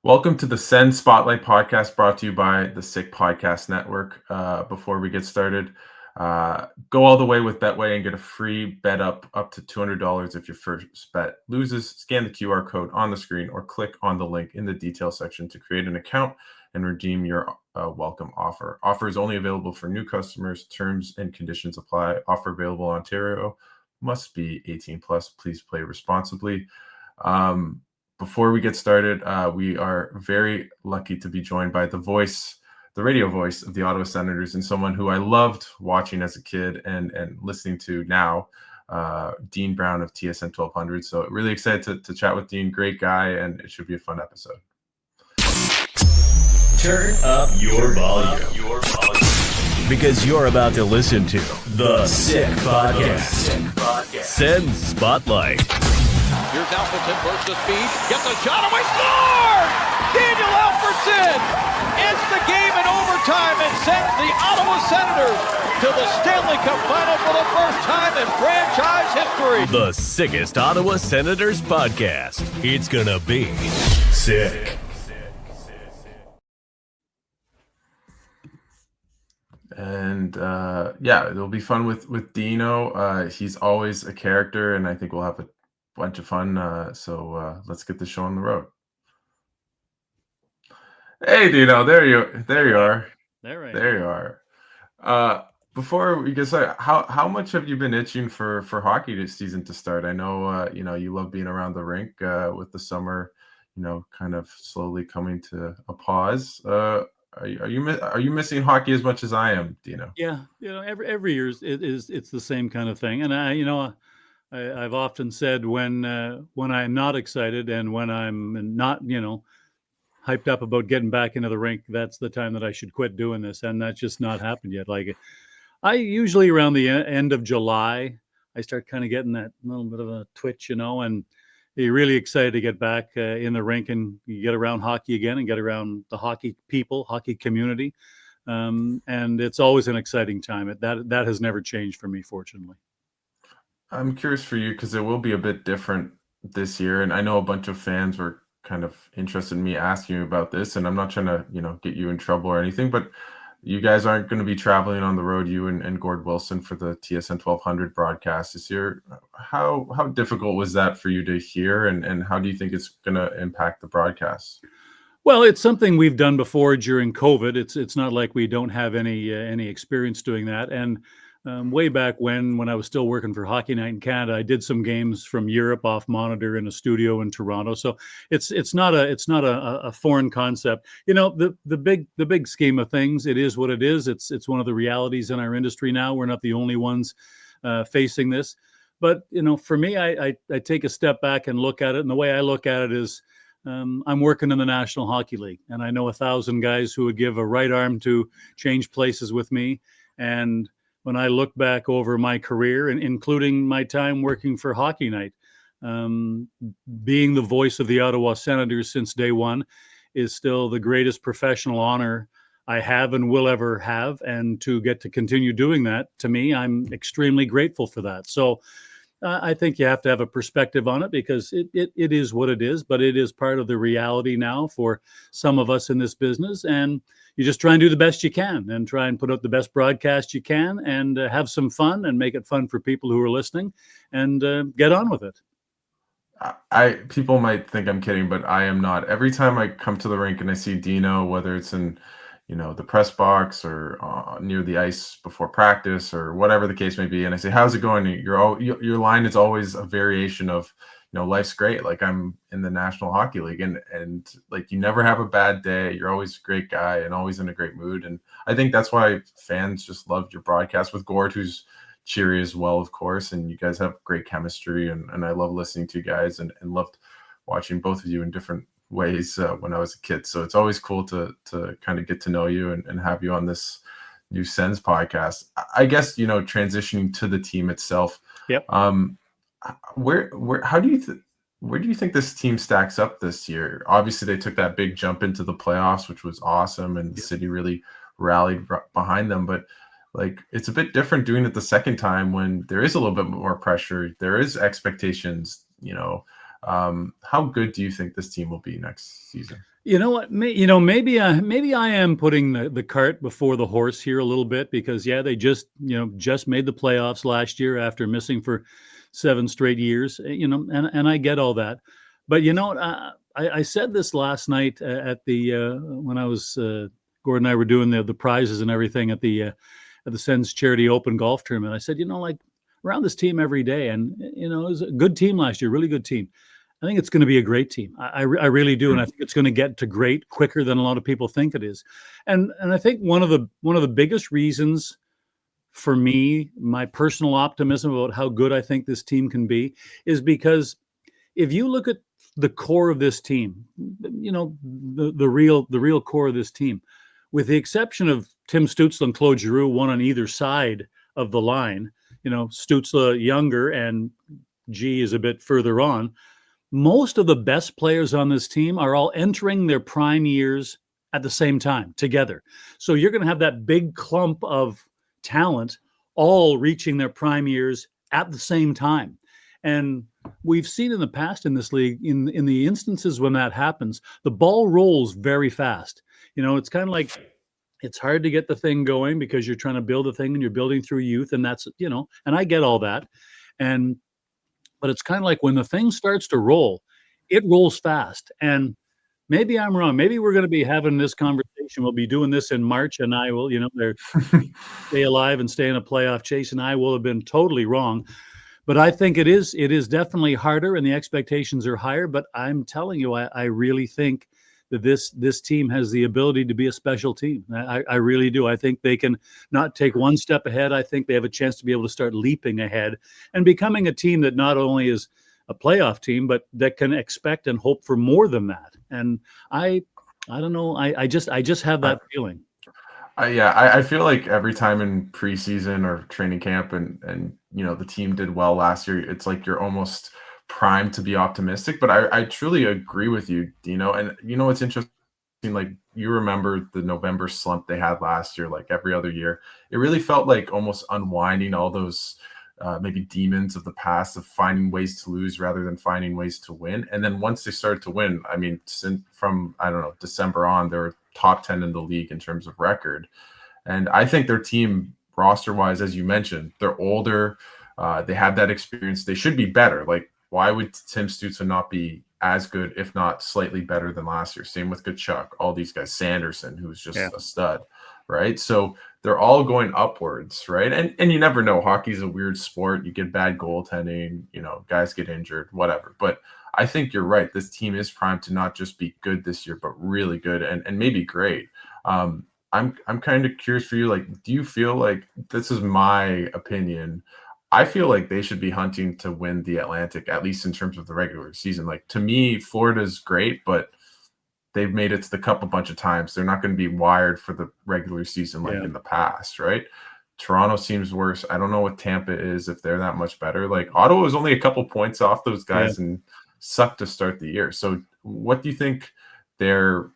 Welcome to the Sens Spotlight podcast brought to you by the Sick Podcast Network. Before we get started, go all the way with Betway and get a free bet up to $200 if your first bet loses. Scan the QR code on the screen or click on the link in the details section to create an account and redeem your welcome offer. Offer is only available for new customers. Terms and conditions apply. Offer available in Ontario. Must be 18 plus. Please play responsibly. Before we get started, we are very lucky to be joined by the radio voice of the Ottawa Senators, and someone who I loved watching as a kid and listening to now, Dean Brown of TSN 1200. So really excited to chat with Dean. Great guy, and it should be a fun episode. Turn up your volume. Because you're about to listen to the Sick Podcast. Send Spotlight. Here's Alfredson, bursts the speed, gets a shot away, score! Daniel Alfredson ends the game in overtime and sends the Ottawa Senators to the Stanley Cup Final for the first time in franchise history. The sickest Ottawa Senators podcast. It's gonna be sick. And it'll be fun with Dino. He's always a character, and I think we'll have a bunch of fun. So let's get the show on the road. Hey, Dino, there you are. There you are. Before we get started, how much have you been itching for hockey this season to start? I know you love being around the rink with the summer, kind of slowly coming to a pause. Are you missing hockey as much as I am, Dino? Yeah, every year it's the same kind of thing, and I've often said when I'm not excited and when I'm not, hyped up about getting back into the rink, that's the time that I should quit doing this. And that's just not happened yet. Like I usually around the end of July, I start kind of getting that little bit of a twitch, and you're really excited to get back in the rink and you get around hockey again and get around the hockey people, hockey community. And it's always an exciting time. That has never changed for me, fortunately. I'm curious for you because it will be a bit different this year. And I know a bunch of fans were kind of interested in me asking you about this. And I'm not trying to, get you in trouble or anything, but you guys aren't going to be traveling on the road, you and Gord Wilson, for the TSN 1200 broadcast this year. How difficult was that for you to hear? And how do you think it's going to impact the broadcast? Well, it's something we've done before during COVID. It's not like we don't have any experience doing that. And way back when I was still working for Hockey Night in Canada, I did some games from Europe off monitor in a studio in Toronto. So it's not a foreign concept. The big scheme of things, it is what it is. It's one of the realities in our industry now. We're not the only ones facing this. But for me, I take a step back and look at it, and the way I look at it is I'm working in the National Hockey League, and I know 1,000 guys who would give a right arm to change places with me. And when I look back over my career, and including my time working for Hockey Night, being the voice of the Ottawa Senators since day one is still the greatest professional honor I have and will ever have. And to get to continue doing that, to me, I'm extremely grateful for that. So I think you have to have a perspective on it because it is what it is, but it is part of the reality now for some of us in this business. And you just try and do the best you can and try and put out the best broadcast you can and have some fun and make it fun for people who are listening and get on with it. People might think I'm kidding, but I am not. Every time I come to the rink and I see Dino, whether it's in, the press box or near the ice before practice or whatever the case may be, and I say, "How's it going?" Your line is always a variation of, life's great. Like I'm in the National Hockey League, and like you never have a bad day. You're always a great guy and always in a great mood. And I think that's why fans just loved your broadcast with Gord, who's cheery as well, of course. And you guys have great chemistry, and I love listening to you guys and loved watching both of you in different ways when I was a kid. So it's always cool to kind of get to know you and have you on this new Sens podcast. I guess, transitioning to the team itself. Yep. Where do you think this team stacks up this year? Obviously they took that big jump into the playoffs, which was awesome, and the city really rallied behind them, but like it's a bit different doing it the second time when there is a little bit more pressure, there is expectations, How good do you think this team will be next season? You know what? Maybe I am putting the cart before the horse here a little bit, because they just made the playoffs last year after missing for 7 straight years. And I get all that, but I said this last night at the when I was Gordon and I were doing the prizes and everything at the Sens Charity Open Golf Tournament. I said, like, around this team every day, and it was a good team last year, really good team. I think it's going to be a great team. I really do, and I think it's going to get to great quicker than a lot of people think it is. And I think one of the biggest reasons for me, my personal optimism about how good I think this team can be, is because if you look at the core of this team, the real core of this team, with the exception of Tim Stützle and Claude Giroux, one on either side of the line, Stützle younger and G is a bit further on. Most of the best players on this team are all entering their prime years at the same time together. So you're going to have that big clump of talent all reaching their prime years at the same time. And we've seen in the past in this league, in the instances when that happens, the ball rolls very fast. It's kind of like, it's hard to get the thing going because you're trying to build a thing and you're building through youth. And that's, and I get all that. But it's kind of like when the thing starts to roll, it rolls fast. And maybe I'm wrong. Maybe we're going to be having this conversation. We'll be doing this in March, and I will, they're stay alive and stay in a playoff chase, and I will have been totally wrong. But I think it is definitely harder, and the expectations are higher. But I'm telling you, I really think that this team has the ability to be a special team. I really do. I think they can not take one step ahead. I think they have a chance to be able to start leaping ahead and becoming a team that not only is a playoff team, but that can expect and hope for more than that. And I don't know. I just have that feeling. I feel like every time in preseason or training camp and the team did well last year, it's like you're almost primed to be optimistic. But I truly agree with you, Dino. And it's interesting, like, you remember the November slump they had last year, like every other year. It really felt like almost unwinding all those maybe demons of the past of finding ways to lose rather than finding ways to win. And then once they started to win, I mean, from December on, they were top 10 in the league in terms of record. And I think their team, roster wise, as you mentioned, they're older. They have that experience. They should be better. Like, why would Tim Stützle not be as good, if not slightly better than last year? Same with Tkachuk, all these guys, Sanderson, who's just a stud, right? So they're all going upwards, right? And you never know. Hockey's a weird sport. You get bad goaltending, guys get injured, whatever. But I think you're right. This team is primed to not just be good this year, but really good and maybe great. I'm kind of curious for you. Like, do you feel like, this is my opinion, I feel like they should be hunting to win the Atlantic, at least in terms of the regular season. Like, to me, Florida's great, but they've made it to the Cup a bunch of times. They're not going to be wired for the regular season like in the past, right? Toronto seems worse. I don't know what Tampa is, if they're that much better. Like, Ottawa was only a couple points off those guys and sucked to start the year. So what do you think do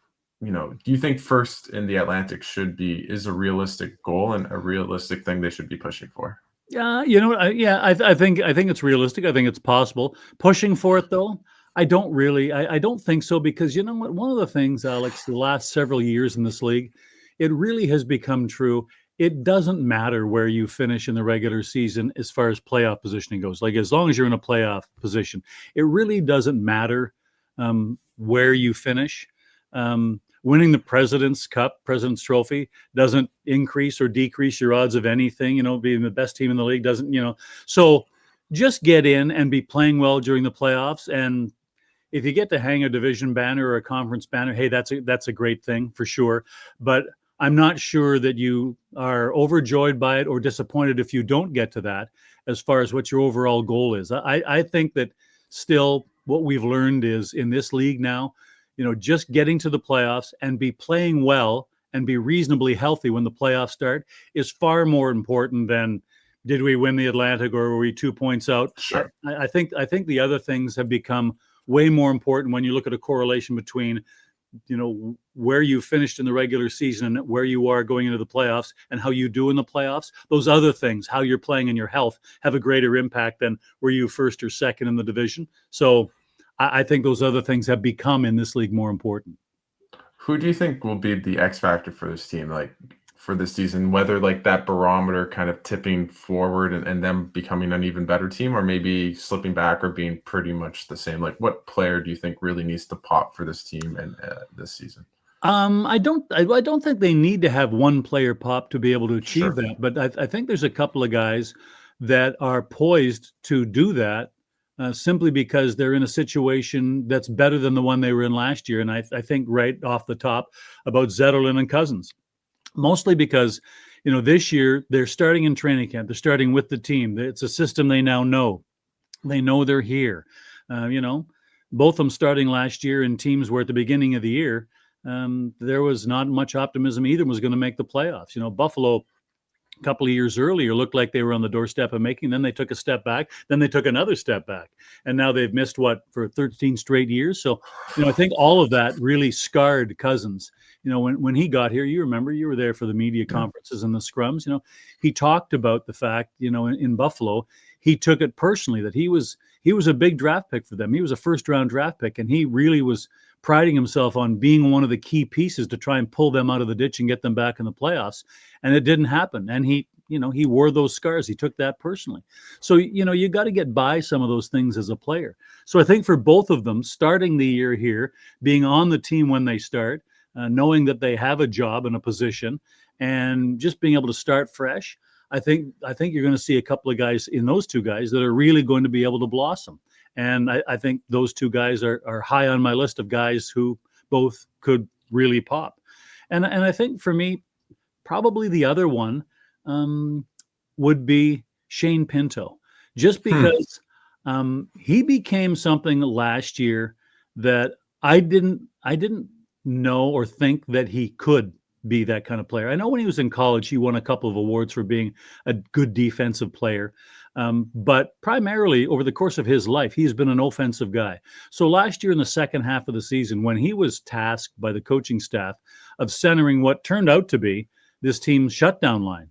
you think first in the Atlantic is a realistic goal and a realistic thing they should be pushing for? Yeah, I think it's realistic. I think it's possible. Pushing for it, though, I don't think so, because you know what? One of the things, Alex, the last several years in this league, it really has become true. It doesn't matter where you finish in the regular season as far as playoff positioning goes. Like, as long as you're in a playoff position, it really doesn't matter where you finish. Winning the President's Trophy doesn't increase or decrease your odds of anything. Being the best team in the league doesn't, So just get in and be playing well during the playoffs. And if you get to hang a division banner or a conference banner, hey, that's a great thing for sure. But I'm not sure that you are overjoyed by it or disappointed if you don't get to that, as far as what your overall goal is. I think that still what we've learned is, in this league now, just getting to the playoffs and be playing well and be reasonably healthy when the playoffs start is far more important than, did we win the Atlantic or were we 2 points out? Sure. I think the other things have become way more important when you look at a correlation between, where you finished in the regular season and where you are going into the playoffs and how you do in the playoffs. Those other things, how you're playing and your health, have a greater impact than were you first or second in the division. So I think those other things have become in this league more important. Who do you think will be the X factor for this team, like for this season? Whether like that barometer kind of tipping forward and them becoming an even better team, or maybe slipping back or being pretty much the same. Like, what player do you think really needs to pop for this team and this season? I don't think they need to have one player pop to be able to achieve that, but I think there's a couple of guys that are poised to do that simply because they're in a situation that's better than the one they were in last year. And I think right off the top about Zetterlund and Cozens, mostly because, this year they're starting in training camp. They're starting with the team. It's a system they now know. They know they're here. Both of them starting last year in teams where at the beginning of the year, there was not much optimism either was going to make the playoffs. Buffalo a couple of years earlier looked like they were on the doorstep of making. Then they took a step back. Then they took another step back. And now they've missed for 13 straight years. So, I think all of that really scarred Cozens. When he got here, you remember, you were there for the media conferences and the scrums. He talked about the fact, in Buffalo, he took it personally that he was a big draft pick for them. He was a first-round draft pick, and he really was priding himself on being one of the key pieces to try and pull them out of the ditch and get them back in the playoffs. And it didn't happen. And he wore those scars. He took that personally. So, you got to get by some of those things as a player. So I think for both of them, starting the year here, being on the team when they start, knowing that they have a job and a position, and just being able to start fresh, I think you're going to see a couple of guys in those two guys that are really going to be able to blossom. And I think those two guys are high on my list of guys who both could really pop. And I think for me, probably the other one would be Shane Pinto, just because he became something last year that I didn't know or think that he could be that kind of player. I know when he was in college, he won a couple of awards for being a good defensive player. But primarily over the course of his life, he's been an offensive guy. So last year in the second half of the season, when he was tasked by the coaching staff of centering what turned out to be this team's shutdown line,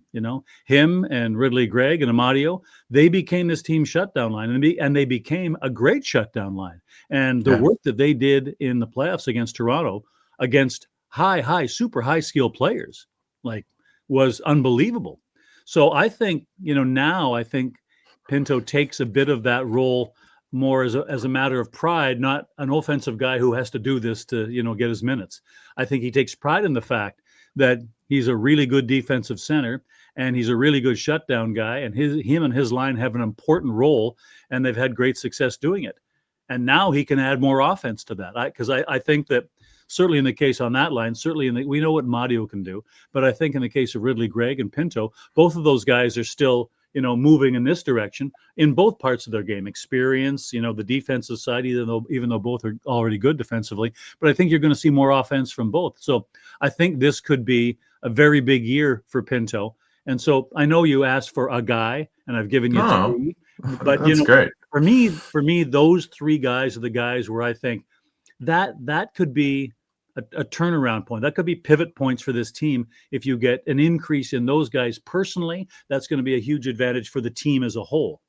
him and Ridley Gregg and Amadio, they became this team shutdown line, and they became a great shutdown line. And the work that they did in the playoffs against Toronto, against super high skill players, was unbelievable. So I think, now I think Pinto takes a bit of that role more as a matter of pride, not an offensive guy who has to do this to, get his minutes. I think he takes pride in the fact that he's a really good defensive center and he's a really good shutdown guy, and him and his line have an important role, and they've had great success doing it. And now he can add more offense to that. Because I think that certainly in the case on that line, we know what Madio can do, but I think in the case of Ridley Gregg and Pinto, both of those guys are still, moving in this direction in both parts of their game. Experience, the defensive side, even though both are already good defensively, but I think you're going to see more offense from both. So I think this could be a very big year for Pinto. And so I know you asked for a guy, and I've given you three, but that's great. For me, those three guys are the guys where I think that could be a turnaround point. That could be pivot points for this team. If you get an increase in those guys personally, that's going to be a huge advantage for the team as a whole.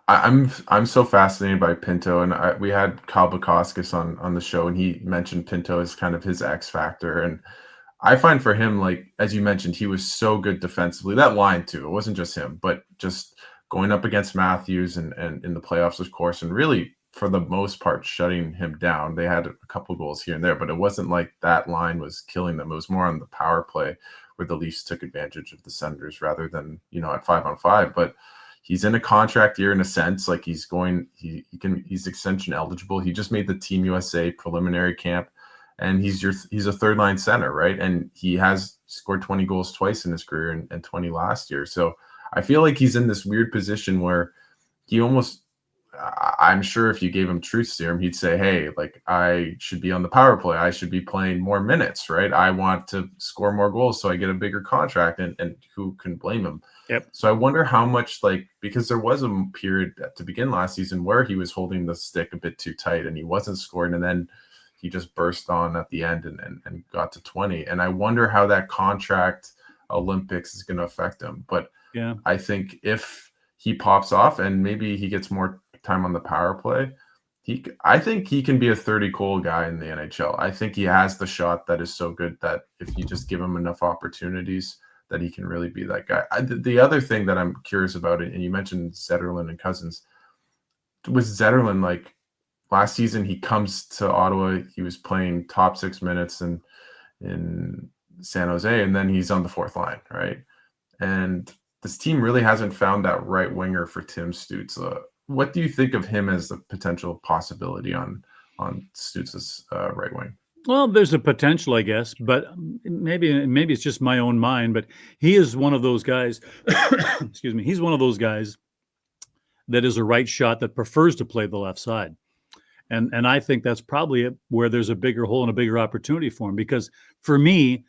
I'm so fascinated by Pinto, and we had Kyle Bukauskas on the show, and he mentioned Pinto as kind of his X factor. And I find for him, like, as you mentioned, he was so good defensively. That line too, it wasn't just him, but just going up against Matthews and in the playoffs, of course, and really for the most part shutting him down. They had a couple goals here and there, but it wasn't like that line was killing them. It was more on the power play where the Leafs took advantage of the Senators rather than, at 5-on-5. But he's in a contract year in a sense, like he's extension eligible. He just made the Team USA preliminary camp, and he's a third line center, right? And he has scored 20 goals twice in his career and 20 last year. So I feel like he's in this weird position where he almost, I'm sure if you gave him truth serum, he'd say, hey, like, I should be on the power play. I should be playing more minutes, right? I want to score more goals so I get a bigger contract, and who can blame him? Yep. So I wonder how much, because there was a period to begin last season where he was holding the stick a bit too tight and he wasn't scoring, and then he just burst on at the end and got to 20. And I wonder how that contract Olympics is going to affect him. But yeah, I think if he pops off and maybe he gets more time on the power play, I think he can be a 30-goal guy in the NHL. I think he has the shot that is so good that if you just give him enough opportunities, that he can really be that guy. The other thing that I'm curious about, and you mentioned Zetterlund and Cozens, with Zetterlund, like last season, he comes to Ottawa, he was playing top 6 minutes in San Jose, and then he's on the fourth line, right? And this team really hasn't found that right winger for Tim Stützle. What do you think of him as the potential possibility on Stutzle's right wing? Well, there's a potential, I guess, but maybe it's just my own mind. But he is one of those guys. Excuse me. He's one of those guys that is a right shot that prefers to play the left side, and I think that's probably where there's a bigger hole and a bigger opportunity for him. Because for me,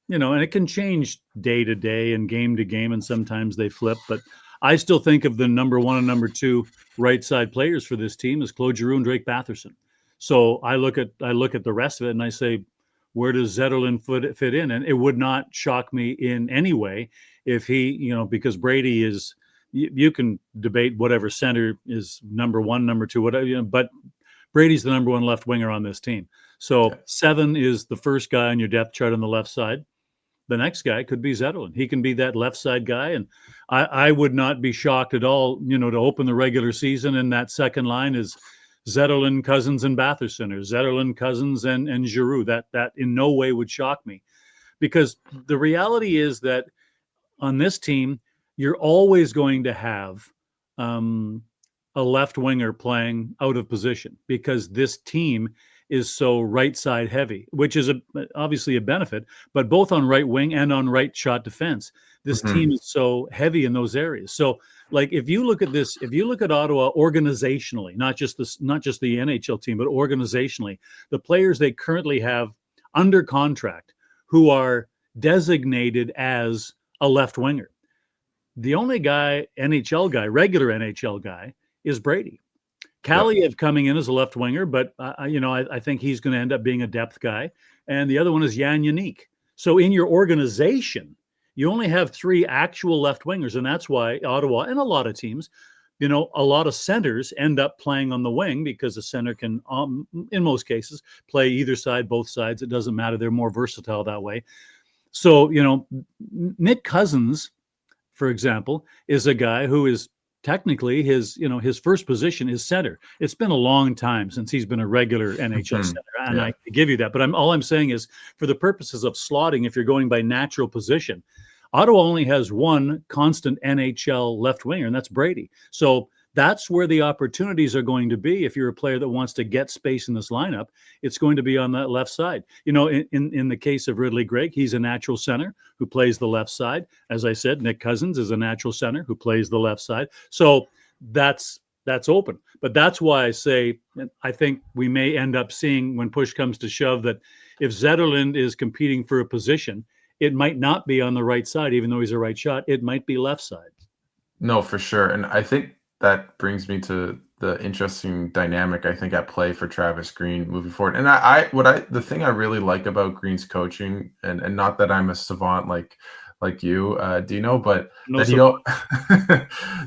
and it can change day to day and game to game, and sometimes they flip. But I still think of the number 1 and number 2 right side players for this team as Claude Giroux and Drake Batherson. So I look at the rest of it and I say, where does Zetterlund fit in? And it would not shock me in any way if he, because Brady is, you can debate whatever center is number 1, number 2, whatever, but Brady's the number 1 left winger on this team. So 7 is the first guy on your depth chart on the left side. The next guy could be Zetterlund. He can be that left side guy. And I would not be shocked at all, to open the regular season and that second line is Zetterlund, Cozens, and Batherson, or Zetterlund, Cozens, and Giroux. That in no way would shock me, because the reality is that on this team, you're always going to have a left winger playing out of position, because this team is so right side heavy, which is obviously a benefit, but both on right wing and on right shot defense, this team is so heavy in those areas. So like, if you look at Ottawa organizationally, not just the NHL team, but organizationally, the players they currently have under contract who are designated as a left winger, the only guy, regular NHL guy, is Brady. Kaliev coming in as a left winger, but I think he's going to end up being a depth guy. And the other one is Jan Yannick. So in your organization, you only have 3 actual left wingers, and that's why Ottawa and a lot of teams, a lot of centers end up playing on the wing, because the center can, in most cases, play either side, both sides. It doesn't matter. They're more versatile that way. So, Nick Cozens, for example, is a guy who is technically his first position is center. It's been a long time since he's been a regular NHL center, and I give you that. But all I'm saying is, for the purposes of slotting, if you're going by natural position, Ottawa only has 1 constant NHL left winger, and that's Brady. So that's where the opportunities are going to be. If you're a player that wants to get space in this lineup, it's going to be on that left side. In the case of Ridley Gregg, he's a natural center who plays the left side. As I said, Nick Cozens is a natural center who plays the left side. So that's open. But that's why I say, I think we may end up seeing, when push comes to shove, that if Zetterlund is competing for a position, it might not be on the right side, even though he's a right shot. It might be left side. No, for sure. And I think that brings me to the interesting dynamic, I think, at play for Travis Green moving forward. And the thing I really like about Green's coaching, and not that I'm a savant like you, Dino, but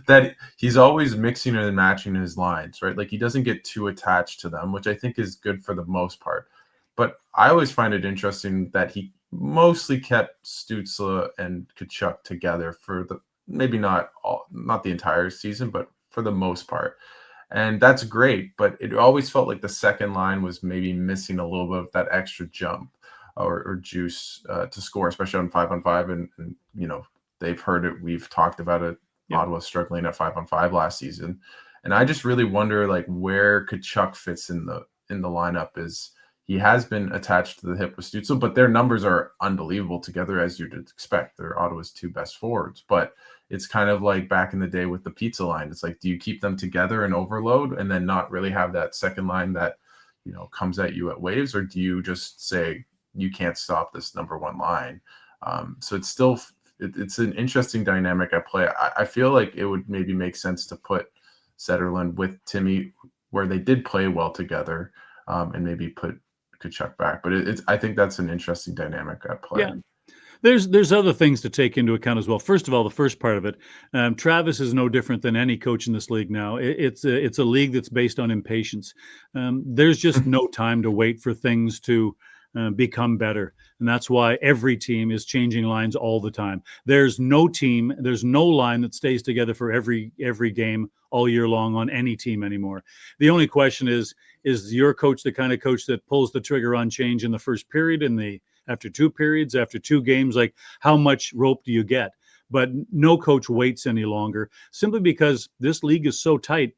that he's always mixing and matching his lines, right? Like, he doesn't get too attached to them, which I think is good for the most part. But I always find it interesting that he mostly kept Stützle and Tkachuk together for maybe not the entire season, but for the most part. And that's great, but it always felt like the second line was maybe missing a little bit of that extra jump or juice to score, especially on 5-on-5. And they've heard it. We've talked about it. Yeah. Ottawa struggling at 5-on-5 last season. And I just really wonder, like, where Tkachuk fits in the lineup. Is he has been attached to the hip with Stützle, but their numbers are unbelievable together, as you'd expect. They're Ottawa's 2 best forwards. But it's kind of like back in the day with the pizza line. It's like, do you keep them together and overload and then not really have that second line that, comes at you at waves? Or do you just say, you can't stop this number 1 line? So it's an interesting dynamic at play. I feel like it would maybe make sense to put Zetterlund with Timmy, where they did play well together, and maybe put Tkachuk back. But I think that's an interesting dynamic at play. Yeah. There's other things to take into account as well. First of all, the first part of it, Travis is no different than any coach in this league now. It's a league that's based on impatience. There's just no time to wait for things to become better, and that's why every team is changing lines all the time. There's no line that stays together for every game all year long on any team anymore. The only question is your coach the kind of coach that pulls the trigger on change in the first period, after 2 periods, after 2 games? Like, how much rope do you get? But no coach waits any longer, simply because this league is so tight.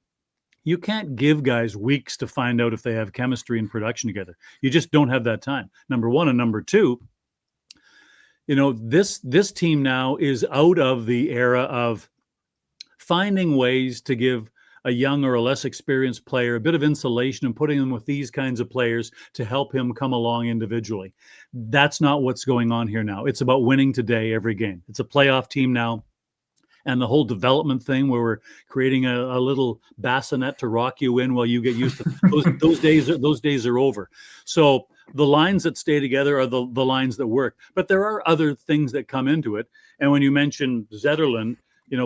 You can't give guys weeks to find out if they have chemistry and production together. You just don't have that time, number one. And number two, this team now is out of the era of finding ways to give a young or a less experienced player a bit of insulation and putting them with these kinds of players to help him come along individually. That's not what's going on here now. It's about winning today, every game. It's a playoff team now. And the whole development thing where we're creating a little bassinet to rock you in while you get used to those days are over. So the lines that stay together are the lines that work. But there are other things that come into it. And when you mention Zetterlund,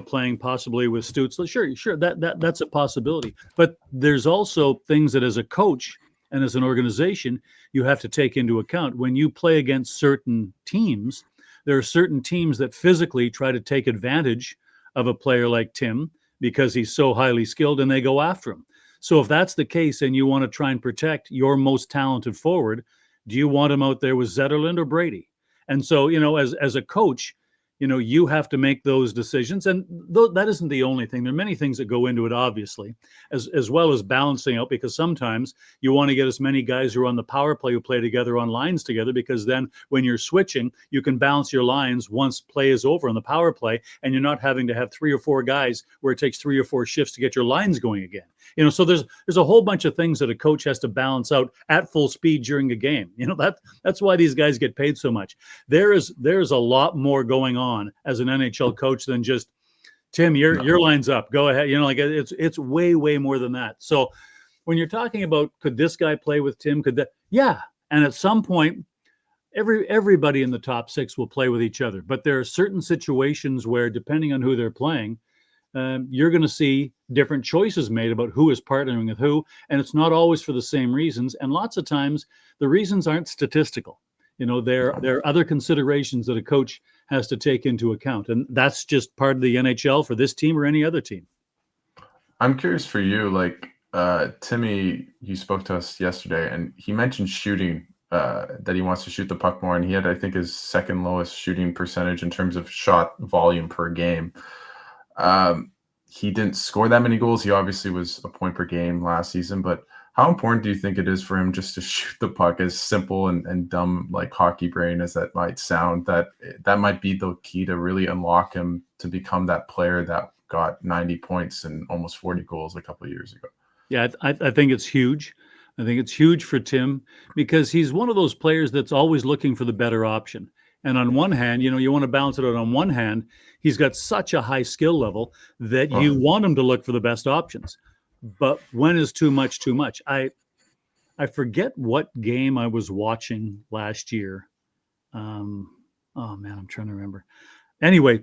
playing possibly with Stützle, sure, that's a possibility. But there's also things that as a coach and as an organization, you have to take into account. When you play against certain teams, there are certain teams that physically try to take advantage of a player like Tim because he's so highly skilled, and they go after him. So if that's the case and you want to try and protect your most talented forward, do you want him out there with Zetterlund or Brady? And so, as a coach, you have to make those decisions. And that isn't the only thing. There are many things that go into it, obviously, as well as balancing out, because sometimes you want to get as many guys who are on the power play who play together on lines together, because then when you're switching, you can balance your lines once play is over on the power play, and you're not having to have 3 or 4 guys where it takes 3 or 4 shifts to get your lines going again. So there's a whole bunch of things that a coach has to balance out at full speed during a game. That's why these guys get paid so much. There's a lot more going on as an NHL coach than just, Tim, your line's up, go ahead. It's way more than that. So when you're talking about, could this guy play with Tim? Could that? Yeah. And at some point, everybody in the top 6 will play with each other. But there are certain situations where, depending on who they're playing, you're going to see different choices made about who is partnering with who, and it's not always for the same reasons. And lots of times, the reasons aren't statistical. There are other considerations that a coach has to take into account, and that's just part of the NHL for this team or any other team. I'm curious for you, like Timmy, you spoke to us yesterday, and he mentioned shooting, that he wants to shoot the puck more, and he had, I think, his second lowest shooting percentage in terms of shot volume per game. He didn't score that many goals. He obviously was a point per game last season, but how important do you think it is for him just to shoot the puck? As simple and dumb, like hockey brain as that might sound, that might be the key to really unlock him to become that player that got 90 points and almost 40 goals a couple of years ago. Yeah, I think it's huge. I think it's huge for Tim because he's one of those players that's always looking for the better option. And on one hand, you want to balance it out. On one hand, he's got such a high skill level that you want him to look for the best options. But when is too much too much? I forget what game I was watching last year. Oh man, I'm trying to remember. Anyway,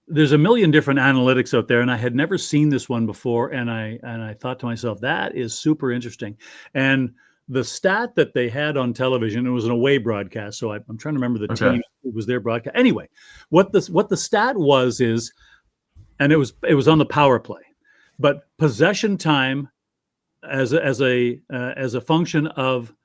there's a million different analytics out there, and I had never seen this one before. And I thought to myself, that is super interesting. And the stat that they had on television, it was an away broadcast, so I'm trying to remember the team. It was their broadcast. Anyway, what the stat was is, and it was on the power play, but possession time as a function of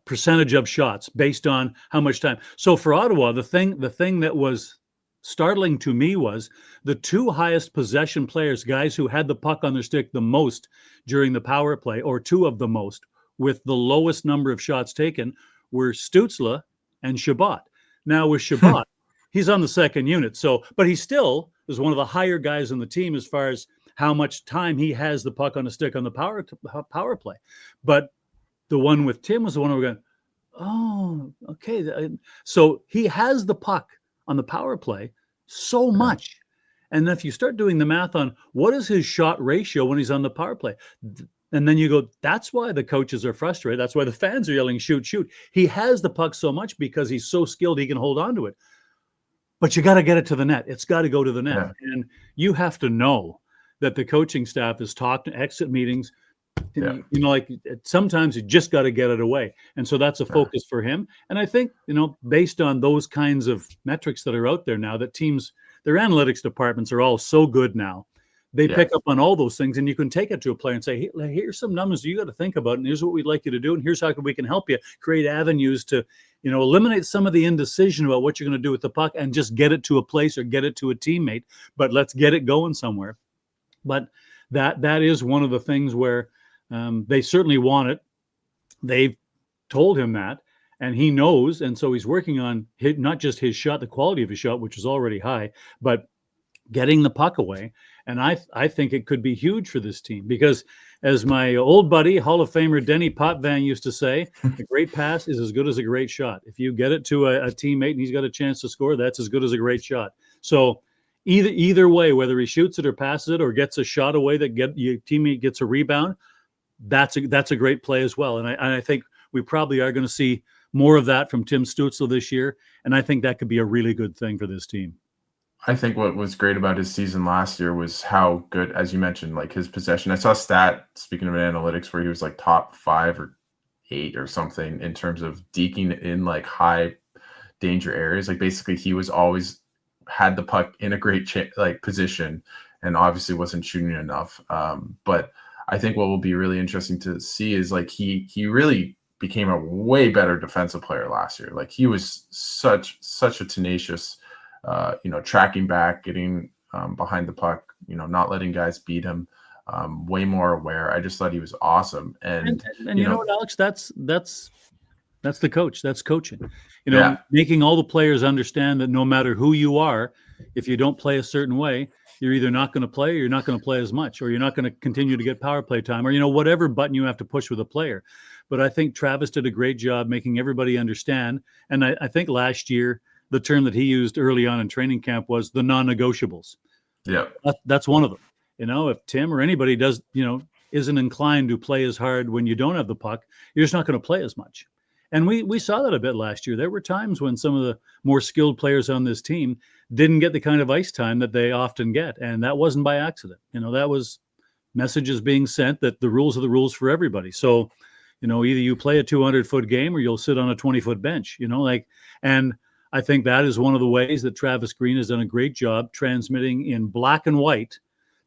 percentage of shots based on how much time. So for Ottawa, the thing that was startling to me was the 2 highest possession players, guys who had the puck on their stick the most during the power play, or 2 of the most, with the lowest number of shots taken, were Stützle and Chabot. Now with Chabot, he's on the second unit, but he still is one of the higher guys on the team as far as how much time he has the puck on a stick on the power play. But the one with Tim was the one where we're going, oh, okay. So he has the puck on the power play so much. And if you start doing the math on what is his shot ratio when he's on the power play, And then you go, that's why the coaches are frustrated. That's why the fans are yelling, shoot, shoot. He has the puck so much because he's so skilled he can hold on to it. But you got to get it to the net. It's got to go to the net. Yeah. And you have to know that the coaching staff has talked in exit meetings. Yeah. You know, like sometimes you just got to get it away. And so that's a focus for him. And I think, you know, based on those kinds of metrics that are out there now, that teams, their analytics departments are all so good now. They pick up on all those things, and you can take it to a player and say, hey, here's some numbers you got to think about, and here's what we'd like you to do, and here's how we can help you create avenues to, you know, eliminate some of the indecision about what you're going to do with the puck and just get it to a place or get it to a teammate, but let's get it going somewhere. But that is one of the things where they certainly want it. They've told him that, and he knows, and so he's working on not just his shot, the quality of his shot, which is already high, but getting the puck away. And I think it could be huge for this team because, as my old buddy, Hall of Famer Denny Potvin used to say, a great pass is as good as a great shot. If you get it to a teammate and he's got a chance to score, that's as good as a great shot. So either way, whether he shoots it or passes it or gets a shot away that your teammate gets a rebound, that's a great play as well. And I think we probably are going to see more of that from Tim Stutzle this year. And I think that could be a really good thing for this team. I think what was great about his season last year was how good, as you mentioned, like his possession. I saw a stat, speaking of analytics, where he was like top 5 or 8 or something in terms of deking in like high danger areas. Like basically he was always had the puck in a great position and obviously wasn't shooting enough. But I think what will be really interesting to see is like he really became a way better defensive player last year. Like he was such a tenacious, tracking back, getting behind the puck, not letting guys beat him, way more aware. I just thought he was awesome. And you know what, Alex, that's the coach. That's coaching, making all the players understand that no matter who you are, if you don't play a certain way, you're either not going to play or you're not going to play as much, or you're not going to continue to get power play time, or, whatever button you have to push with a player. But I think Travis did a great job making everybody understand. And I think last year, the term that he used early on in training camp was the non-negotiables. Yeah. That's one of them. If Tim or anybody does, isn't inclined to play as hard when you don't have the puck, you're just not going to play as much. And we saw that a bit last year. There were times when some of the more skilled players on this team didn't get the kind of ice time that they often get. And that wasn't by accident. That was messages being sent that the rules are the rules for everybody. So, either you play a 200-foot game or you'll sit on a 20-foot bench, and I think that is one of the ways that Travis Green has done a great job transmitting in black and white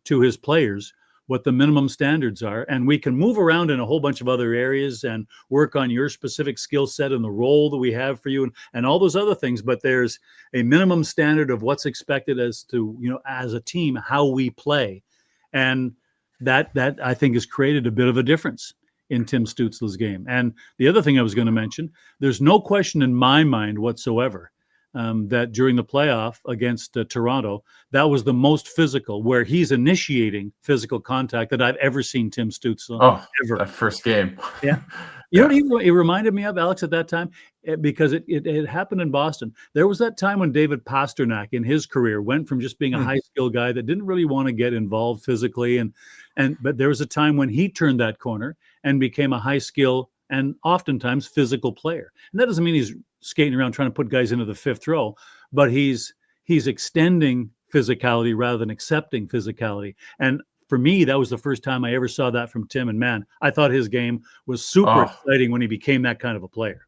to his players what the minimum standards are. And we can move around in a whole bunch of other areas and work on your specific skill set and the role that we have for you and all those other things. But there's a minimum standard of what's expected as to, as a team, how we play. And that I think has created a bit of a difference in Tim Stutzle's game. And the other thing I was going to mention, there's no question in my mind whatsoever that during the playoff against Toronto, that was the most physical, where he's initiating physical contact that I've ever seen Tim Stutzle. Ever. That first game. Yeah. You know what he reminded me of, Alex, at that time? Because it happened in Boston. There was that time when David Pasternak in his career went from just being a high skill guy that didn't really want to get involved physically. But there was a time when he turned that corner and became a high skill and oftentimes physical player. And that doesn't mean he's skating around trying to put guys into the fifth row, but he's extending physicality rather than accepting physicality. And for me, that was the first time I ever saw that from Tim. And man, I thought his game was super exciting when he became that kind of a player.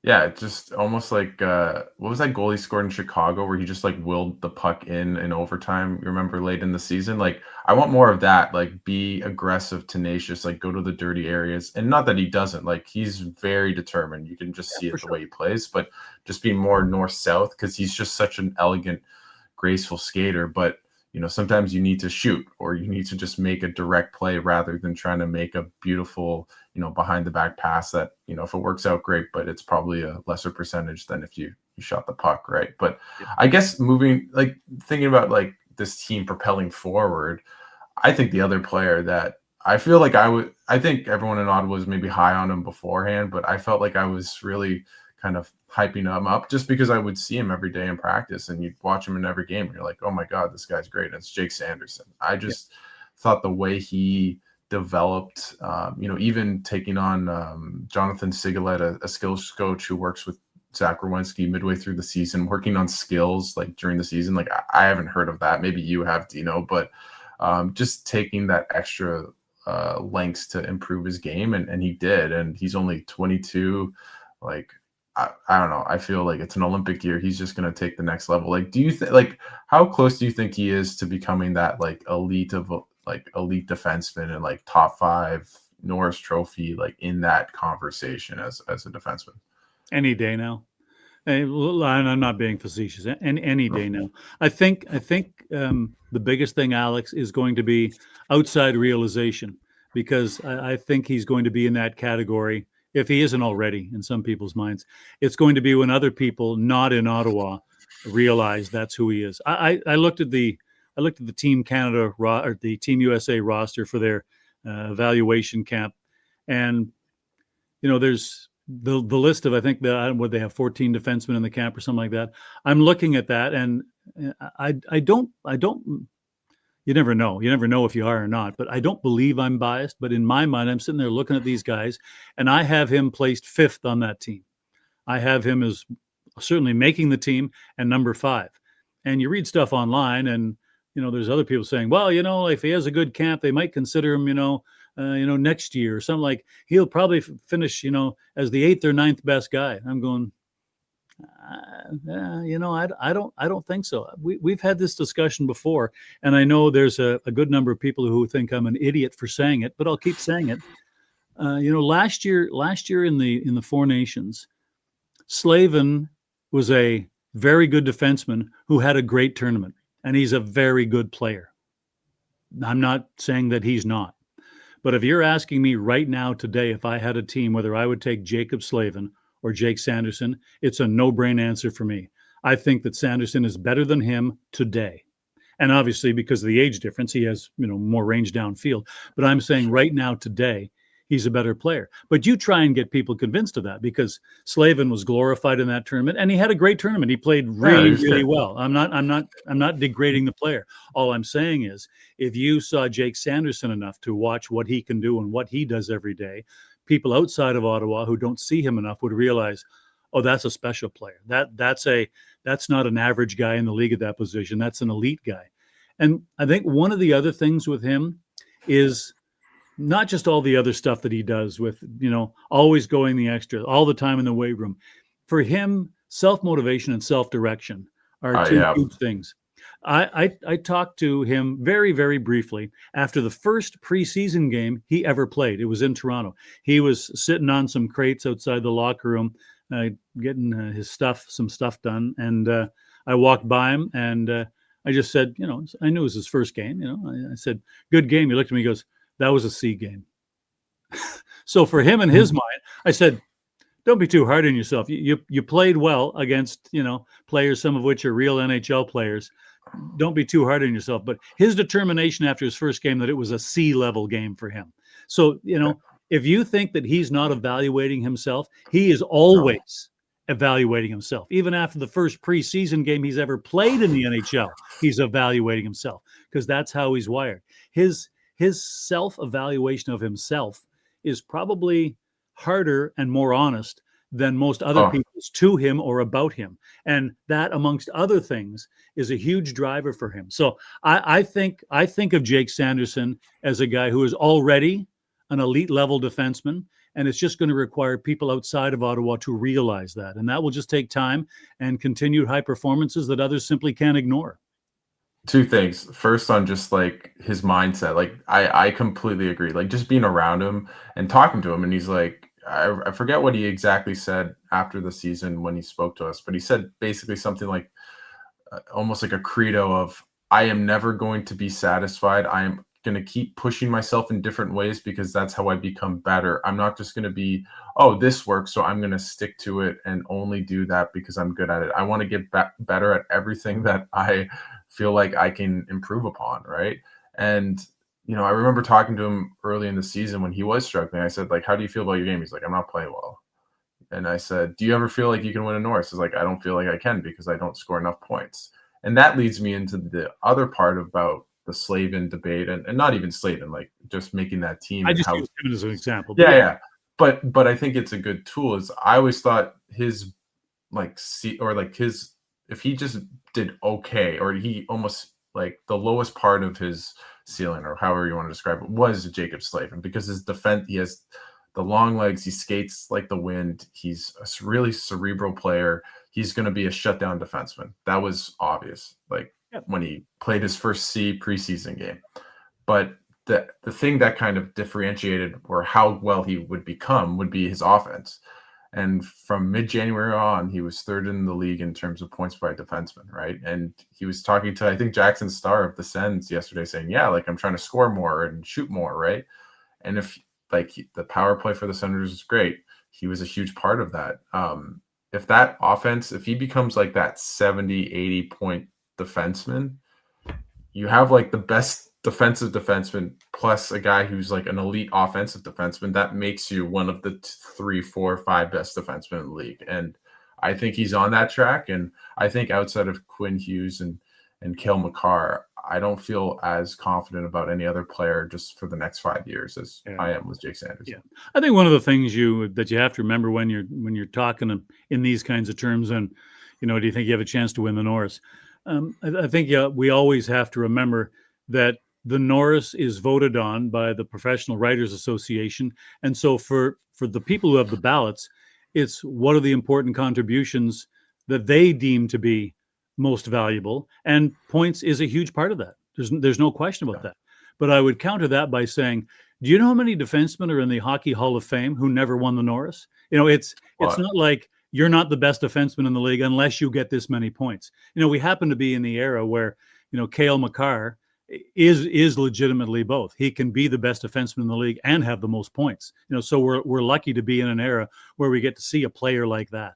Yeah, just almost like what was that goal he scored in Chicago where he just like willed the puck in overtime? You remember late in the season? Like I want more of that. Like be aggressive, tenacious, like go to the dirty areas. And not that he doesn't. Like he's very determined. You can just see it the way he plays, but just be more north-south because he's just such an elegant, graceful skater. But sometimes you need to shoot or you need to just make a direct play rather than trying to make a beautiful, behind the back pass that, if it works out great, but it's probably a lesser percentage than if you shot the puck. Right. But I guess thinking about like this team propelling forward, I think the other player that I feel like I think everyone in Ottawa was maybe high on him beforehand, but I felt like I was really kind of hyping him up just because I would see him every day in practice and you'd watch him in every game. And you're like, oh my God, this guy's great. And it's Jake Sanderson. I just thought the way he developed, even taking on Jonathan Sigalet, a skills coach who works with Zach Rowinski midway through the season, working on skills like during the season. Like I haven't heard of that. Maybe you have, Dino, but just taking that extra lengths to improve his game, and he did. And he's only 22. Like I don't know. I feel like it's an Olympic year. He's just going to take the next level. Like, do you think, like, how close do you think he is to becoming that like elite defenseman and like top 5 Norris Trophy, like in that conversation as a defenseman? Any day now. I'm not being facetious. Any day now. I think the biggest thing, Alex, is going to be outside realization, because I think he's going to be in that category, if he isn't already in some people's minds. It's going to be when other people not in Ottawa realize that's who he is. I looked at the Team Canada or the Team USA roster for their evaluation camp, and there's the list of, I think what they have 14 defensemen in the camp or something like that. I'm looking at that, and I don't. You never know. You never know if you are or not. But I don't believe I'm biased. But in my mind, I'm sitting there looking at these guys, and I have him placed 5th on that team. I have him as certainly making the team and number 5. And you read stuff online, and there's other people saying, well, if he has a good camp, they might consider him, next year or something. Like he'll probably finish, as the 8th or 9th best guy. I'm going, I don't think so. We've had this discussion before, and I know there's a good number of people who think I'm an idiot for saying it, but I'll keep saying it. Last year in the Four Nations, Slavin was a very good defenseman who had a great tournament, and he's a very good player. I'm not saying that he's not, but if you're asking me right now today, if I had a team, whether I would take Jacob Slavin or Jake Sanderson, it's a no-brain answer for me. I think that Sanderson is better than him today. And obviously, because of the age difference, he has, more range downfield. But I'm saying right now, today, he's a better player. But you try and get people convinced of that, because Slavin was glorified in that tournament, and he had a great tournament. He played really well. I'm not degrading the player. All I'm saying is, if you saw Jake Sanderson enough to watch what he can do and what he does every day, people outside of Ottawa who don't see him enough would realize, oh, that's a special player. That's not an average guy in the league at that position. That's an elite guy. And I think one of the other things with him is not just all the other stuff that he does with, always going the extra, all the time in the weight room. For him, self-motivation and self-direction are two huge things. I talked to him very, very briefly after the first preseason game he ever played. It was in Toronto. He was sitting on some crates outside the locker room, getting some stuff done. And I walked by him, and I just said, I knew it was his first game. I said, good game. He looked at me, he goes, that was a C game. So for him, in his mind, I said, don't be too hard on yourself. You played well against, players, some of which are real NHL players. Don't be too hard on yourself. But his determination after his first game that it was a C-level game for him. So, if you think that he's not evaluating himself, he is always evaluating himself. Even after the first preseason game he's ever played in the NHL, he's evaluating himself, because that's how he's wired. His self-evaluation of himself is probably harder and more honest than most other people's to him or about him. And that, amongst other things, is a huge driver for him. So I think of Jake Sanderson as a guy who is already an elite level defenseman, and it's just going to require people outside of Ottawa to realize that. And that will just take time and continued high performances that others simply can't ignore. Two things. First, on just like his mindset, like I completely agree. Like just being around him and talking to him, and he's like, I forget what he exactly said after the season when he spoke to us, but he said basically something like almost like a credo of, I am never going to be satisfied. I am going to keep pushing myself in different ways, because that's how I become better. I'm not just going to be, oh, this works, so I'm going to stick to it and only do that because I'm good at it. I want to get better at everything that I feel like I can improve upon, right? And I remember talking to him early in the season when he was struggling. I said, like, how do you feel about your game? He's like, I'm not playing well. And I said, do you ever feel like you can win a Norris? He's like, I don't feel like I can, because I don't score enough points. And that leads me into the other part about the Slavin debate, and not even Slavin, like just making that team. I And just how, use him as an example. yeah. But I think it's a good tool. Is I always thought his if he just did okay, or he almost like the lowest part of his ceiling, or however you want to describe it, was Jacob Slavin, because his defense, he has the long legs, he skates like the wind, he's a really cerebral player. He's going to be a shutdown defenseman. That was obvious, like when he played his first C preseason game. But the thing that kind of differentiated or how well he would become would be his offense. And from mid-January on, he was third in the league in terms of points by defenseman, right? And he was talking to, I think, Jackson Starr of the Sens yesterday, saying, yeah, like I'm trying to score more and shoot more, right? And if the power play for the Senators is great, he was a huge part of that. If that offense, if he becomes like that 70, 80 point defenseman, you have like the best defensive defenseman plus a guy who's like an elite offensive defenseman. That makes you one of the 3, 4, 5 best defensemen in the league. And I think he's on that track. And I think outside of Quinn Hughes and Cale Makar, I don't feel as confident about any other player just for the next 5 years as I am with Jake Sanderson. Yeah, I think one of the things that you have to remember when you're talking in these kinds of terms, and do you think you have a chance to win the Norris? I think we always have to remember that the Norris is voted on by the Professional Writers Association, and so for the people who have the ballots, it's what are the important contributions that they deem to be most valuable, and points is a huge part of that. There's no question about that. But I would counter that by saying, do you know how many defensemen are in the Hockey Hall of Fame who never won the Norris? It's not like you're not the best defenseman in the league unless you get this many points. We happen to be in the era where Cale Makar is legitimately both. He can be the best defenseman in the league and have the most points. So we're lucky to be in an era where we get to see a player like that.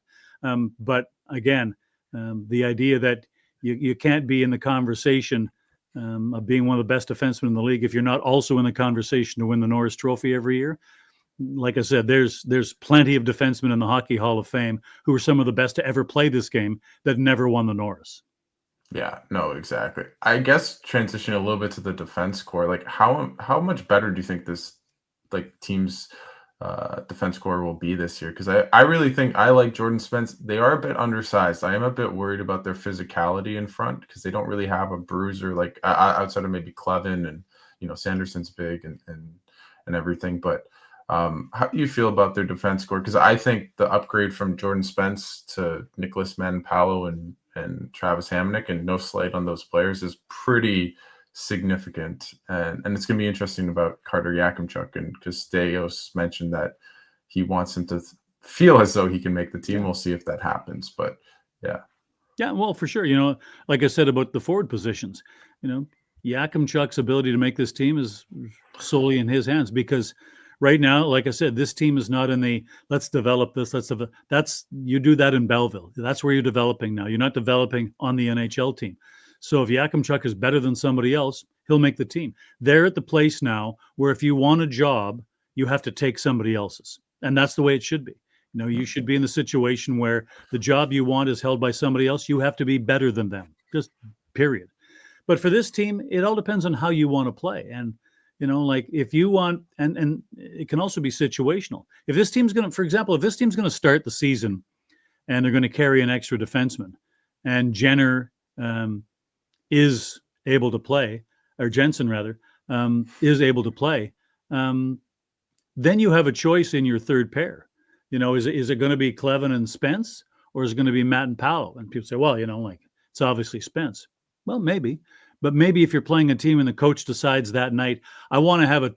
But again, the idea that you can't be in the conversation of being one of the best defensemen in the league if you're not also in the conversation to win the Norris Trophy every year. Like I said, there's plenty of defensemen in the Hockey Hall of Fame who are some of the best to ever play this game that never won the Norris. Yeah, no, exactly. I guess transitioning a little bit to the defense core, like how much better do you think this team's defense core will be this year? Because I really think I like Jordan Spence. They are a bit undersized. I am a bit worried about their physicality in front because they don't really have a bruiser like outside of maybe Clevin, and Sanderson's big and everything. But how do you feel about their defense core? Because I think the upgrade from Jordan Spence to Nicholas Manpalo and Travis Hamonic, and no slight on those players, is pretty significant. And it's going to be interesting about Carter Yakimchuk, and because Staios mentioned that he wants him to feel as though he can make the team. We'll see if that happens. But yeah, well, for sure. Like I said about the forward positions, Yakimchuk's ability to make this team is solely in his hands, because right now, like I said, this team is not in the let's develop this. You do that in Belleville. That's where you're developing now. You're not developing on the NHL team. So if Yakimchuk is better than somebody else, he'll make the team. They're at the place now where if you want a job, you have to take somebody else's. And that's the way it should be. You should be in the situation where the job you want is held by somebody else. You have to be better than them, just period. But for this team, it all depends on how you want to play. And if you want, and it can also be situational. If this team's going to start the season and they're going to carry an extra defenseman, and Jenner is able to play, or Jensen rather, is able to play, then you have a choice in your third pair. Is it going to be Clevin and Spence, or is it going to be Matt and Powell? And people say, well, it's obviously Spence. Well, maybe. But maybe if you're playing a team and the coach decides that night, I want to have a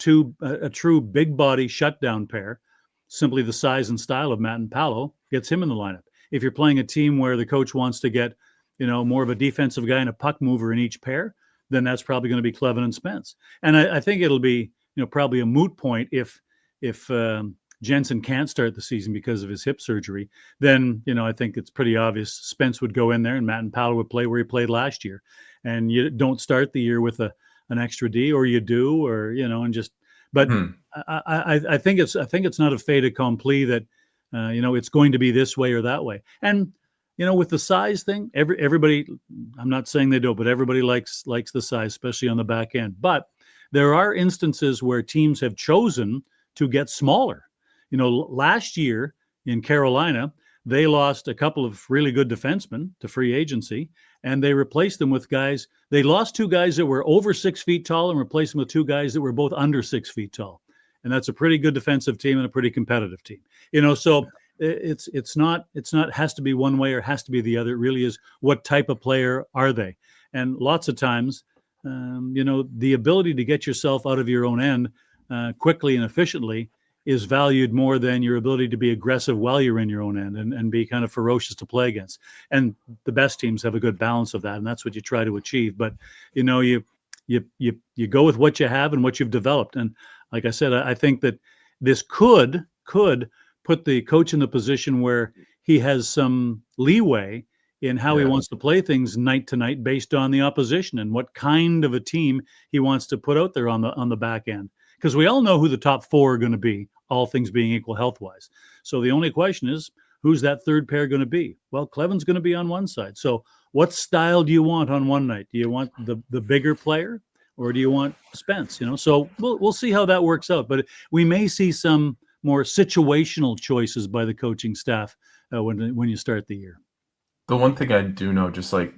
true big body shutdown pair, simply the size and style of Matt and Paolo gets him in the lineup. If you're playing a team where the coach wants to get, more of a defensive guy and a puck mover in each pair, then that's probably going to be Clevin and Spence. And I think it'll be, probably a moot point if Jensen can't start the season because of his hip surgery. Then, I think it's pretty obvious Spence would go in there and Matt and Paolo would play where he played last year. And you don't start the year with an extra D, or you do, or and just. But I think it's not a fait accompli that it's going to be this way or that way. And with the size thing, everybody, I'm not saying they don't, but everybody likes the size, especially on the back end. But there are instances where teams have chosen to get smaller. Last year in Carolina, they lost a couple of really good defensemen to free agency, and they replaced them with guys. They lost 2 guys that were over 6 feet tall and replaced them with 2 guys that were both under 6 feet tall. And that's a pretty good defensive team and a pretty competitive team. So it's not has to be one way or has to be the other. It really is, what type of player are they? And lots of times, the ability to get yourself out of your own end quickly and efficiently is valued more than your ability to be aggressive while you're in your own end and be kind of ferocious to play against. And the best teams have a good balance of that, and that's what you try to achieve. But you go with what you have and what you've developed. And like I said, I think that this could put the coach in the position where he has some leeway in how he wants to play things night to night based on the opposition and what kind of a team he wants to put out there on the back end. Because we all know who the top 4 are going to be, all things being equal health-wise. So the only question is, who's that third pair going to be? Well, Cleven's going to be on one side. So what style do you want on one night? Do you want the bigger player, or do you want Spence? So we'll see how that works out. But we may see some more situational choices by the coaching staff when you start the year. The one thing I do know, just like,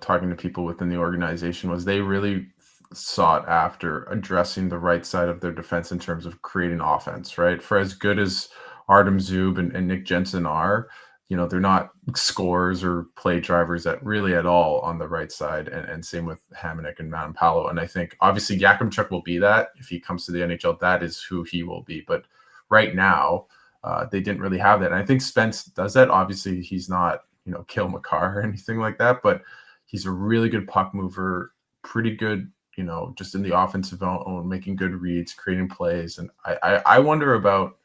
talking to people within the organization, was they really sought after addressing the right side of their defense in terms of creating offense, right? For as good as Artem Zub and Nick Jensen are, they're not scorers or play drivers at all on the right side. And same with Hamonic and Manapalo. And I think obviously Yakimchuk will be that. If he comes to the NHL, that is who he will be. But right now, they didn't really have that. And I think Spence does that. Obviously, he's not, Cale Makar or anything like that, but he's a really good puck mover, pretty good, just in the offensive zone, making good reads, creating plays. And I wonder about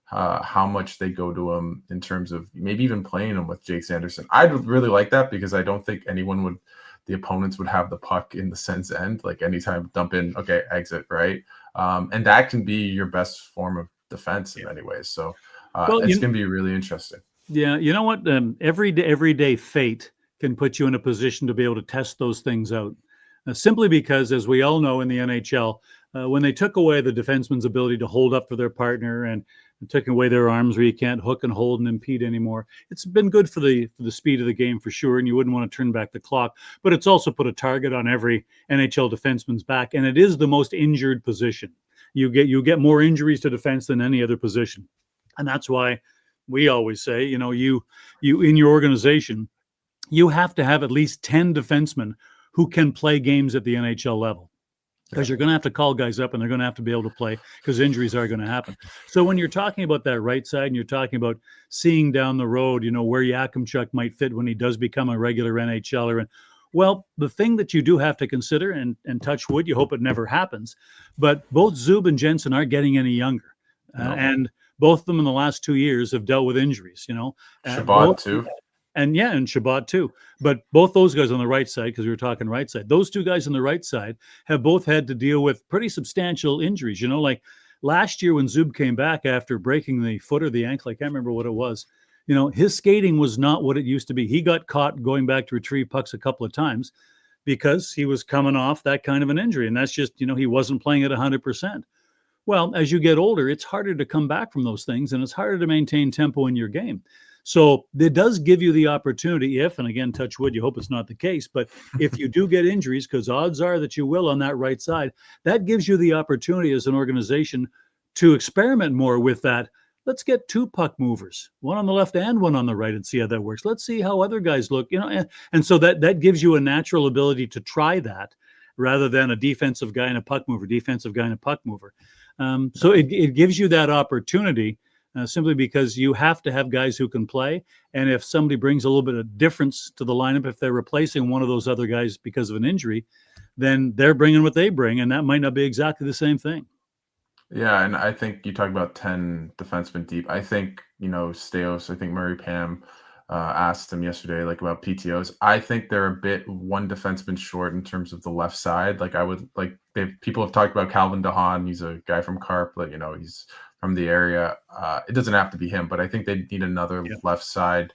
how much they go to him in terms of maybe even playing him with Jake Sanderson. I'd really like that, because I don't think the opponents would have the puck in the Sens end, like anytime dump in, okay, exit, right? And that can be your best form of defense in many ways. So it's going to be really interesting. Yeah. You know what? Everyday fate can put you in a position to be able to test those things out. Simply because, as we all know in the NHL, when they took away the defenseman's ability to hold up for their partner and took away their arms where you can't hook and hold and impede anymore, it's been good for the speed of the game for sure, and you wouldn't want to turn back the clock. But it's also put a target on every NHL defenseman's back, and it is the most injured position. You get more injuries to defense than any other position, and that's why we always say, you in your organization, you have to have at least 10 defensemen who can play games at the NHL level, because you're going to have to call guys up and they're going to have to be able to play, because injuries are going to happen. So when you're talking about that right side and you're talking about seeing down the road, where Yakimchuk might fit when he does become a regular NHLer, and well, the thing that you do have to consider, and touch wood, you hope it never happens, but both Zub and Jensen aren't getting any younger. And both of them in the last 2 years have dealt with injuries, Shabbat too. And Shabbat too. But both those guys on the right side, because we were talking right side, those 2 guys on the right side have both had to deal with pretty substantial injuries. Like last year when Zub came back after breaking the foot or the ankle, I can't remember what it was, his skating was not what it used to be. He got caught going back to retrieve pucks a couple of times because he was coming off that kind of an injury. And that's just, he wasn't playing at 100%. Well, as you get older, it's harder to come back from those things, and it's harder to maintain tempo in your game. So it does give you the opportunity if, and again, touch wood, you hope it's not the case, but if you do get injuries, because odds are that you will on that right side, that gives you the opportunity as an organization to experiment more with that. Let's get 2 puck movers, one on the left and one on the right, and see how that works. Let's see how other guys look, and so that gives you a natural ability to try that rather than a defensive guy and a puck mover, defensive guy and a puck mover. So it gives you that opportunity simply because you have to have guys who can play. And if somebody brings a little bit of difference to the lineup, if they're replacing one of those other guys because of an injury, then they're bringing what they bring, and that might not be exactly the same thing. Yeah, and I think you talk about 10 defensemen deep. I think, Steos, I think Murray Pam asked him yesterday, about PTOs. I think they're a bit one defenseman short in terms of the left side. People have talked about Calvin DeHaan. He's a guy from Carp, he's from the area. It doesn't have to be him, but I think they need another left side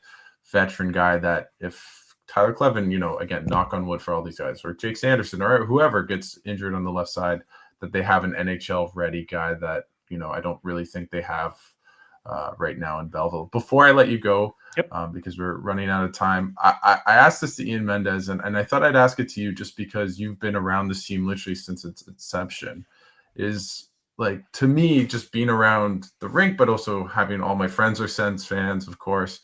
veteran guy that if Tyler Clevin, again, knock on wood for all these guys, or Jake Sanderson or whoever gets injured on the left side, that they have an NHL ready guy that, I don't really think they have right now in Belleville. Before I let you go, because we're running out of time, I asked this to Ian Mendez, and I thought I'd ask it to you just because you've been around this team literally since its inception. Is like, to me, just being around the rink, but also having all my friends are Sens fans, of course,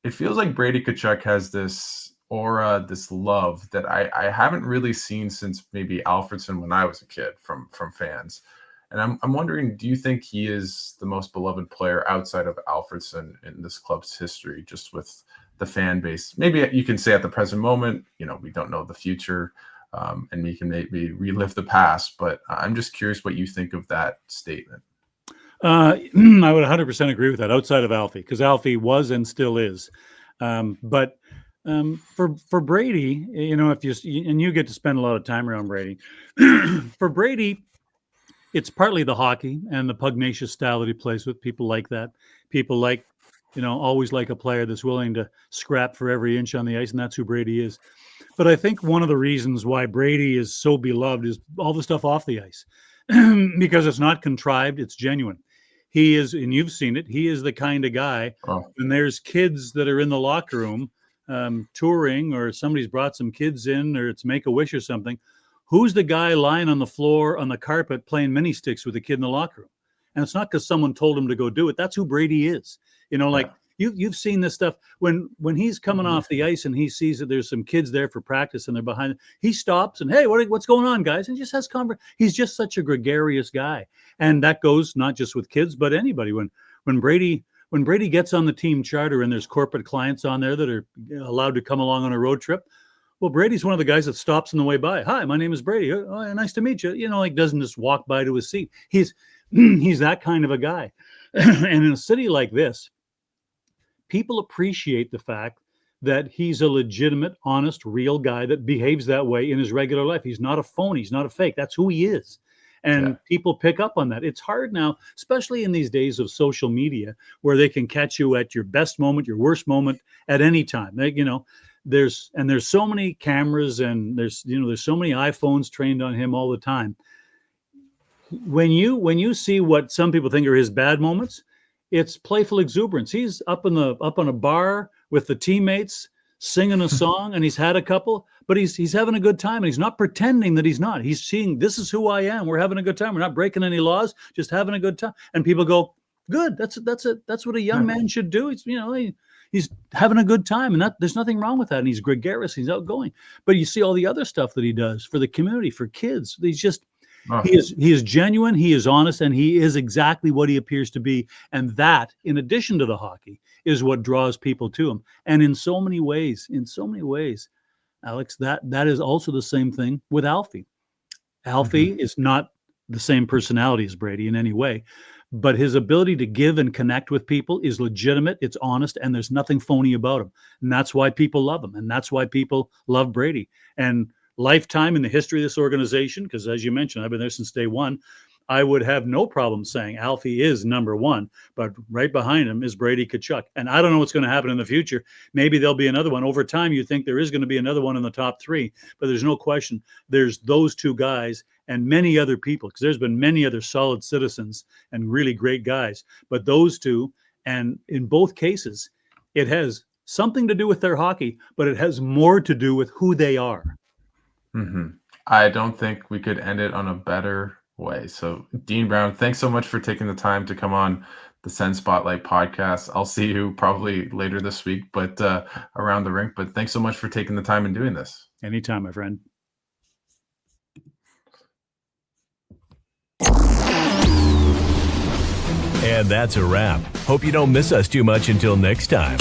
it feels like Brady Tkachuk has this aura, this love that I haven't really seen since maybe Alfredsson when I was a kid from fans. And I'm wondering, do you think he is the most beloved player outside of Alfredsson in this club's history, just with the fan base? Maybe you can say at the present moment, we don't know the future, and we can maybe relive the past, but I'm just curious what you think of that statement. I would 100% agree with that, outside of Alfie, because Alfie was and still is. But for Brady, if you get to spend a lot of time around Brady, for Brady, it's partly the hockey and the pugnacious style that he plays with. People like that. People like, always like a player that's willing to scrap for every inch on the ice, and that's who Brady is. But I think one of the reasons why Brady is so beloved is all the stuff off the ice, because it's not contrived, it's genuine. He is, and you've seen it, he is the kind of guy, when there's kids that are in the locker room touring, or somebody's brought some kids in, or it's Make-A-Wish or something, who's the guy lying on the floor on the carpet playing mini sticks with a kid in the locker room? And it's not because someone told him to go do it. That's who Brady is. You've seen this stuff when he's coming off the ice and he sees that there's some kids there for practice and they're behind him. He stops and, hey, what's going on, guys? And just has conversation. He's just such a gregarious guy. And that goes not just with kids, but anybody. When Brady gets on the team charter and there's corporate clients on there that are allowed to come along on a road trip, well, Brady's one of the guys that stops on the way by. Hi, my name is Brady. Oh, nice to meet you. Doesn't just walk by to his seat. He's that kind of a guy. And in a city like this, people appreciate the fact that he's a legitimate, honest, real guy that behaves that way in his regular life. He's not a phony. He's not a fake. That's who he is. And people pick up on that. It's hard now, especially in these days of social media, where they can catch you at your best moment, your worst moment at any time. There's so many cameras and there's so many iPhones trained on him all the time. When you see what some people think are his bad moments, it's playful exuberance. He's up on a bar with the teammates singing a song, and he's had a couple, but he's having a good time, and he's not pretending that he's not. He's seeing, this is who I am. We're having a good time. We're not breaking any laws, just having a good time. And people go, good. That's what a young man should do. It's, he's having a good time, and there's nothing wrong with that. And he's gregarious, he's outgoing. But you see all the other stuff that he does for the community, for kids. He's just, he is genuine, he is honest, and he is exactly what he appears to be. And that, in addition to the hockey, is what draws people to him. And in so many ways, Alex, that is also the same thing with Alfie. Alfie is not the same personality as Brady in any way, but his ability to give and connect with people is legitimate, it's honest, and there's nothing phony about him. And that's why people love him, and that's why people love Brady. And lifetime in the history of this organization, because as you mentioned, I've been there since day one, I would have no problem saying Alfie is number one, but right behind him is Brady Tkachuk. And I don't know what's going to happen in the future. Maybe there'll be another one. Over time, you think there is going to be another one in the top three, but there's no question. There's those two guys and many other people, because there's been many other solid citizens and really great guys, but those two, and in both cases, it has something to do with their hockey, but it has more to do with who they are. I don't think we could end it on a better way. So, Dean Brown, thanks so much for taking the time to come on the Sens Spotlight podcast. I'll see you probably later this week, but around the rink. But thanks so much for taking the time and doing this. Anytime, my friend. And that's a wrap. Hope you don't miss us too much until next time.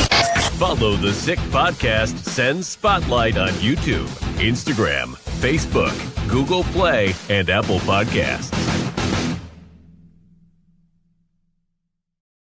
Follow the Sick Podcast Sens Spotlight on YouTube, Instagram, Facebook, Google Play, and Apple Podcasts.